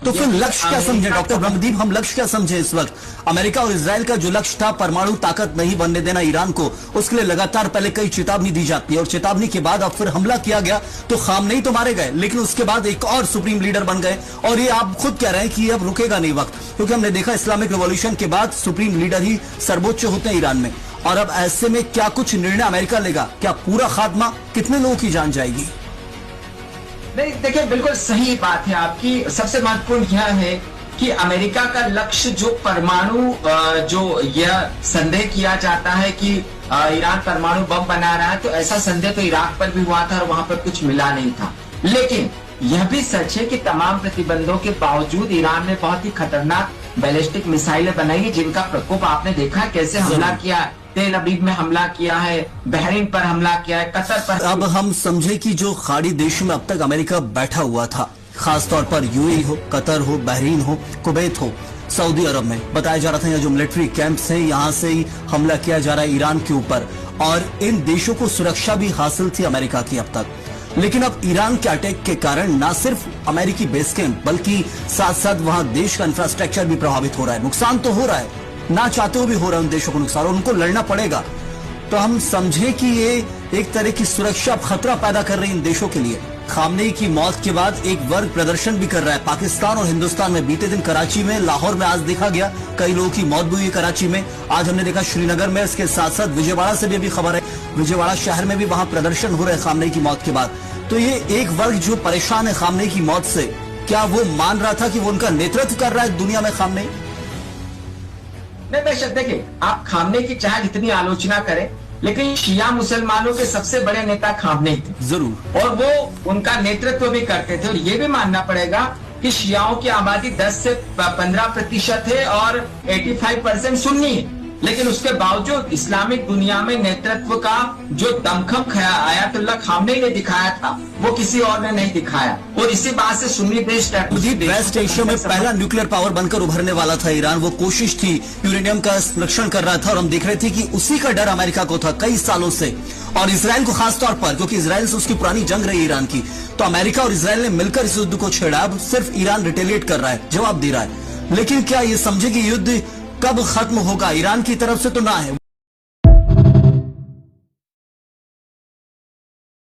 तो फिर लक्ष्य क्या समझे डॉक्टर ब्रह्मदीप, हम लक्ष्य क्या समझे इस वक्त? अमेरिका और इजराइल का जो लक्ष्य था परमाणु ताकत नहीं बनने देना ईरान को, उसके लिए लगातार पहले कई चेतावनी दी जाती है और चेतावनी के बाद अब फिर हमला किया गया तो खामनेई तो मारे गए, लेकिन उसके बाद एक और सुप्रीम लीडर बन गए और ये आप खुद कह रहे हैं कि अब रुकेगा नहीं वक्त, क्योंकि हमने देखा इस्लामिक रिवॉल्यूशन के बाद सुप्रीम लीडर ही सर्वोच्च होते हैं ईरान में। और अब ऐसे में क्या कुछ निर्णय अमेरिका लेगा? क्या पूरा खात्मा? कितने लोगों की जान जाएगी? नहीं, देखिए बिल्कुल सही बात है आपकी। सबसे महत्वपूर्ण यह है कि अमेरिका का लक्ष्य जो परमाणु जो यह संदेह किया जाता है कि ईरान परमाणु बम बना रहा है, तो ऐसा संदेह तो इराक पर भी हुआ था और वहां पर कुछ मिला नहीं था। लेकिन यह भी सच है कि तमाम प्रतिबंधों के बावजूद ईरान ने बहुत ही खतरनाक बैलिस्टिक मिसाइलें बनाई, जिनका प्रकोप आपने देखा कैसे हमला किया। तेल अवीव में हमला किया है, बहरीन पर हमला किया है, कतर पर। अब हम समझे कि जो खाड़ी देशों में अब तक अमेरिका बैठा हुआ था, खासतौर पर यूएई हो, कतर हो, बहरीन हो, कुवैत हो, सऊदी अरब में बताया जा रहा था, जो मिलिट्री कैंप्स हैं यहां से ही हमला किया जा रहा है ईरान के ऊपर, और इन देशों को सुरक्षा भी हासिल थी अमेरिका की अब तक। लेकिन अब ईरान के अटैक के कारण न सिर्फ अमेरिकी बेस कैंप बल्कि साथ साथ वहां देश का इंफ्रास्ट्रक्चर भी प्रभावित हो रहा है। नुकसान तो हो रहा है, ना चाहते हुए भी हो रहा है उन देशों को नुकसान, और उनको लड़ना पड़ेगा। तो हम समझे कि ये एक तरह की सुरक्षा खतरा पैदा कर रही इन देशों के लिए। खामनेई की मौत के बाद एक वर्ग प्रदर्शन भी कर रहा है पाकिस्तान और हिंदुस्तान में। बीते दिन कराची में, लाहौर में आज देखा गया कई लोगों की मौत भी हुई कराची में, आज हमने देखा श्रीनगर में, इसके साथ साथ विजयवाड़ा से भी अभी खबर है, विजयवाड़ा शहर में भी वहां प्रदर्शन हो रहे हैं खामनेई की मौत के बाद। तो ये एक वर्ग जो परेशान है खामनेई की मौत से, क्या वो मान रहा था कि वो उनका नेतृत्व कर रहा है दुनिया में खामनेई? नहीं, बेशक देखिए, आप खामनेई की चाहे जितनी आलोचना करें, लेकिन शिया मुसलमानों के सबसे बड़े नेता खामनेई थे जरूर, और वो उनका नेतृत्व भी करते थे। और ये भी मानना पड़ेगा कि शियाओं की आबादी 10 से 15% है और 85% सुन्नी है, लेकिन उसके बावजूद इस्लामिक दुनिया में नेतृत्व का जो दमखम आयतुल्लाह खामनेई ने दिखाया था, वो किसी और ने नहीं दिखाया। और इसी बात से सुन्नी देश वेस्ट एशिया में पहला न्यूक्लियर पावर बनकर उभरने वाला था ईरान। वो कोशिश थी, यूरेनियम का संरक्षण कर रहा था, और हम देख रहे थे कि उसी का डर अमेरिका को था कई सालों से, और इसराइल को खासतौर पर, क्योंकि इसराइल से उसकी पुरानी जंग रही ईरान की। तो अमेरिका और इसराइल ने मिलकर इस युद्ध को छेड़ा। अब सिर्फ ईरान रिटेलिएट कर रहा है, जवाब दे रहा है। लेकिन क्या ये समझे कि युद्ध कब खत्म होगा? ईरान की तरफ से तो ना है।